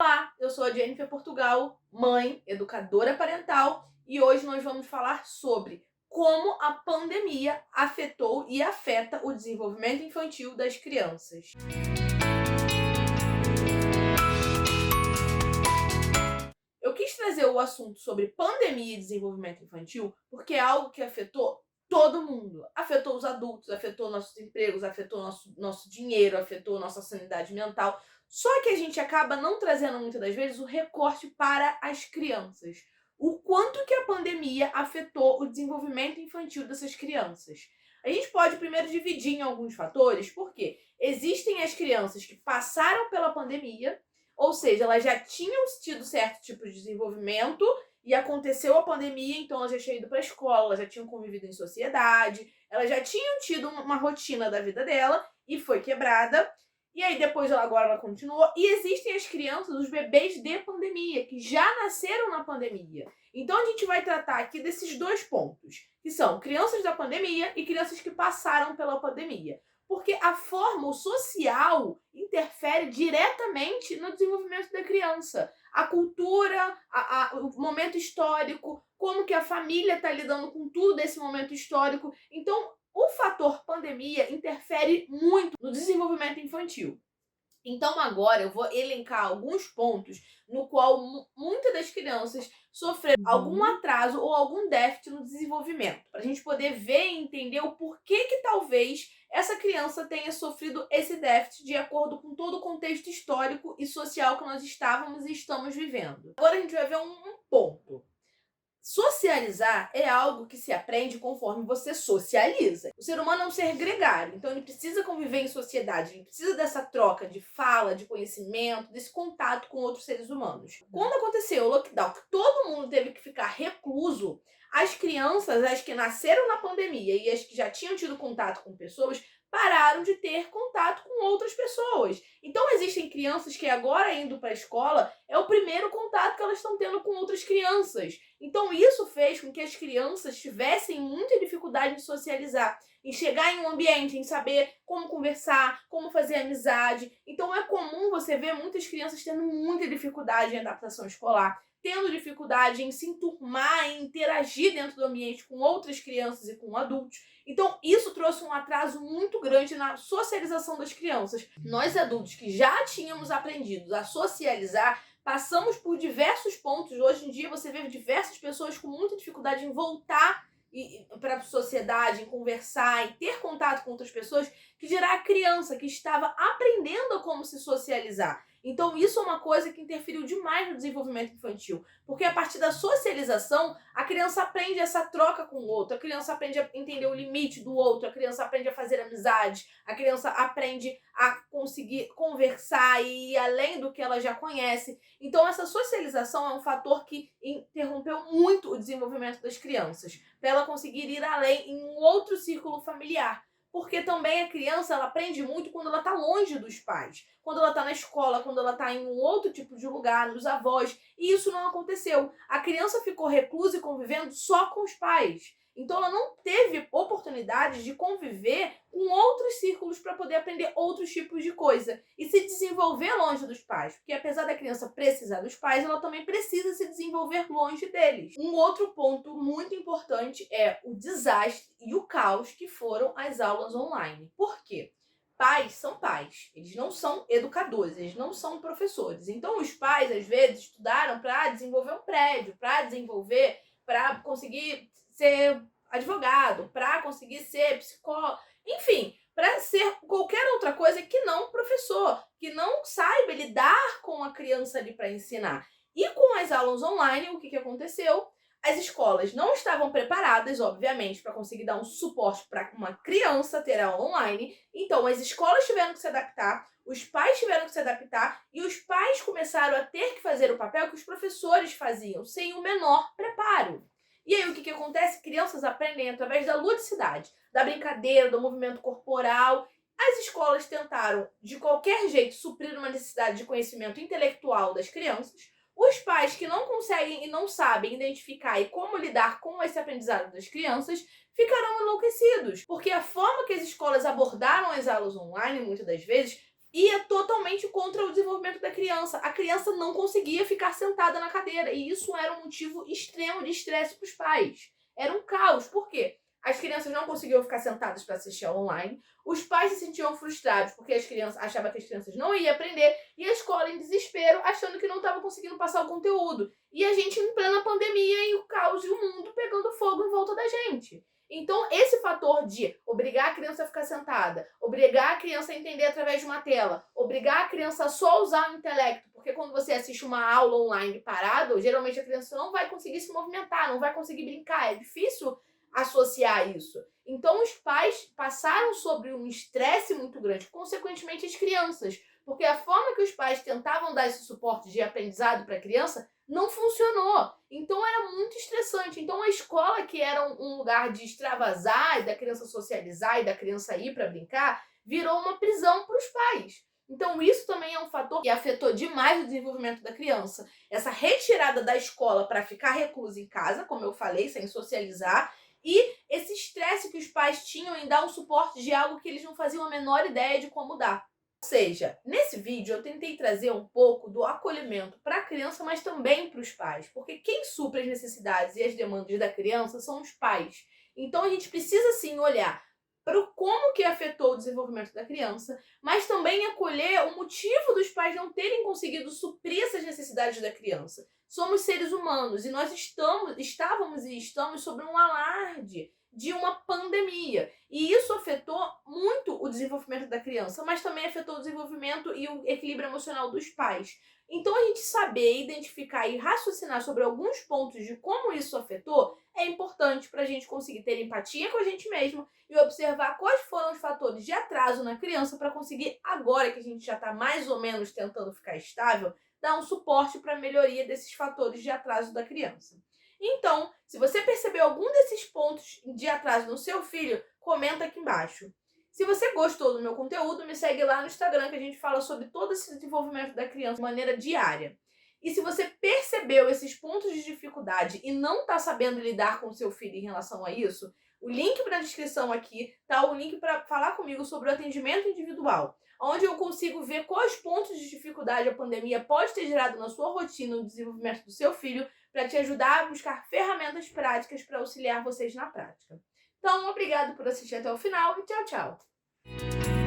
Olá, eu sou a Jennifer Portugal, mãe, educadora parental, e hoje nós vamos falar sobre como a pandemia afetou e afeta o desenvolvimento infantil das crianças. Eu quis trazer o assunto sobre pandemia e desenvolvimento infantil porque é algo que afetou todo mundo. Afetou os adultos, afetou nossos empregos, afetou nosso dinheiro, afetou nossa sanidade mental. Só que a gente acaba não trazendo muitas das vezes o recorte para as crianças. O quanto que a pandemia afetou o desenvolvimento infantil dessas crianças. A gente pode primeiro dividir em alguns fatores, porque existem as crianças que passaram pela pandemia, ou seja, elas já tinham tido certo tipo de desenvolvimento e aconteceu a pandemia, então elas já tinham ido para a escola, elas já tinham convivido em sociedade, elas já tinham tido uma rotina da vida dela e foi quebrada. E aí depois agora ela continuou. E existem as crianças, os bebês de pandemia, que já nasceram na pandemia. Então a gente vai tratar aqui desses dois pontos, que são crianças da pandemia e crianças que passaram pela pandemia. Porque a forma, o social, interfere diretamente no desenvolvimento da criança. A cultura, o momento histórico, como que a família está lidando com tudo desse momento histórico. Então, o fator pandemia interfere muito no desenvolvimento infantil. Então agora eu vou elencar alguns pontos no qual muitas das crianças sofreram algum atraso ou algum déficit no desenvolvimento, para a gente poder ver e entender o porquê que talvez essa criança tenha sofrido esse déficit de acordo com todo o contexto histórico e social que nós estávamos e estamos vivendo. Agora a gente vai ver um ponto. Socializar é algo que se aprende conforme você socializa. O ser humano é um ser gregário, então ele precisa conviver em sociedade, ele precisa dessa troca de fala, de conhecimento, desse contato com outros seres humaos. Quando aconteceu o lockdown, que todo mundo teve que ficar recluso, as crianças, as que nasceram na pandemia e as que já tinham tido contato com pessoas, pararam de ter contato com outras pessoas. Então existem crianças que agora indo para a escola é o primeiro contato que elas estão tendo com outras crianças. Então isso fez com que as crianças tivessem muita dificuldade em socializar, em chegar em um ambiente, em saber como conversar, como fazer amizade. Então é comum você ver muitas crianças tendo muita dificuldade em adaptação escolar, tendo dificuldade em se enturmar, em interagir dentro do ambiente com outras crianças e com adultos. Então isso trouxe um atraso muito grande na socialização das crianças. Nós adultos que já tínhamos aprendido a socializar, passamos por diversos pontos. Hoje em dia você vê diversas pessoas com muita dificuldade em voltar para a sociedade, em conversar, em ter contato com outras pessoas, que dirá a criança que estava aprendendo a como se socializar. Então isso é uma coisa que interferiu demais no desenvolvimento infantil, porque a partir da socialização, a criança aprende essa troca com o outro, a criança aprende a entender o limite do outro, a criança aprende a fazer amizade, a criança aprende a conseguir conversar e ir além do que ela já conhece. Então essa socialização é um fator que interrompeu muito o desenvolvimento das crianças, para ela conseguir ir além em um outro círculo familiar. Porque também a criança ela aprende muito quando ela está longe dos pais, quando ela está na escola, quando ela está em um outro tipo de lugar, nos avós. E isso não aconteceu. A criança ficou reclusa e convivendo só com os pais. Então ela não teve oportunidade de conviver com outros círculos para poder aprender outros tipos de coisa e se desenvolver longe dos pais. Porque apesar da criança precisar dos pais, ela também precisa se desenvolver longe deles. Um outro ponto muito importante é o desastre e o caos que foram as aulas online. Por quê? Pais são pais, eles não são educadores, eles não são professores. Então os pais às vezes estudaram para desenvolver um prédio, para conseguir ser advogado, para conseguir ser psicólogo, enfim, para ser qualquer outra coisa que não professor, que não saiba lidar com a criança ali para ensinar. E com as aulas online, o que aconteceu? As escolas não estavam preparadas, obviamente, para conseguir dar um suporte para uma criança ter aula online. Então, as escolas tiveram que se adaptar, os pais tiveram que se adaptar e os pais começaram a ter que fazer o papel que os professores faziam, sem o menor preparo. E aí o que acontece? Crianças aprendem através da ludicidade, da brincadeira, do movimento corporal. As escolas tentaram, de qualquer jeito, suprir uma necessidade de conhecimento intelectual das crianças. Os pais que não conseguem e não sabem identificar e como lidar com esse aprendizado das crianças ficarão enlouquecidos, porque a forma que as escolas abordaram as aulas online, muitas das vezes, ia totalmente contra o desenvolvimento da criança. A criança não conseguia ficar sentada na cadeira, e isso era um motivo extremo de estresse para os pais. Era um caos. Por quê? As crianças não conseguiam ficar sentadas para assistir online, os pais se sentiam frustrados porque as crianças achavam que as crianças não iam aprender, e a escola em desespero, achando que não estava conseguindo passar o conteúdo. E a gente em plena pandemia e o caos e o mundo pegando fogo em volta da gente. Então, esse fator de obrigar a criança a ficar sentada, obrigar a criança a entender através de uma tela, obrigar a criança a só usar o intelecto, porque quando você assiste uma aula online parado, geralmente a criança não vai conseguir se movimentar, não vai conseguir brincar, é difícil associar isso. Então, os pais passaram sobre um estresse muito grande, consequentemente as crianças, porque a forma que os pais tentavam dar esse suporte de aprendizado para a criança não funcionou. Então era muito estressante. Então a escola, que era um lugar de extravasar, e da criança socializar e da criança ir para brincar, virou uma prisão para os pais. Então isso também é um fator que afetou demais o desenvolvimento da criança. Essa retirada da escola para ficar reclusa em casa, como eu falei, sem socializar, e esse estresse que os pais tinham em dar um suporte de algo que eles não faziam a menor ideia de como dar. Ou seja, nesse vídeo eu tentei trazer um pouco do acolhimento para a criança, mas também para os pais, porque quem supre as necessidades e as demandas da criança são os pais. Então a gente precisa sim olhar para como que afetou o desenvolvimento da criança, mas também acolher o motivo dos pais não terem conseguido suprir essas necessidades da criança. Somos seres humanos e nós estávamos e estamos sobre um alarde de uma pandemia. E isso afetou muito o desenvolvimento da criança, mas também afetou o desenvolvimento e o equilíbrio emocional dos pais. Então, a gente saber, identificar e raciocinar sobre alguns pontos de como isso afetou é importante para a gente conseguir ter empatia com a gente mesmo e observar quais foram os fatores de atraso na criança para conseguir, agora que a gente já está mais ou menos tentando ficar estável, dar um suporte para a melhoria desses fatores de atraso da criança. Então, se você percebeu algum desses pontos de atraso no seu filho, comenta aqui embaixo. Se você gostou do meu conteúdo, me segue lá no Instagram, que a gente fala sobre todo esse desenvolvimento da criança de maneira diária. E se você percebeu esses pontos de dificuldade e não está sabendo lidar com o seu filho em relação a isso, o link para a descrição aqui tá o link para falar comigo sobre o atendimento individual, onde eu consigo ver quais pontos de dificuldade a pandemia pode ter gerado na sua rotina no desenvolvimento do seu filho, para te ajudar a buscar ferramentas práticas para auxiliar vocês na prática. Então, obrigado por assistir até o final e tchau, tchau!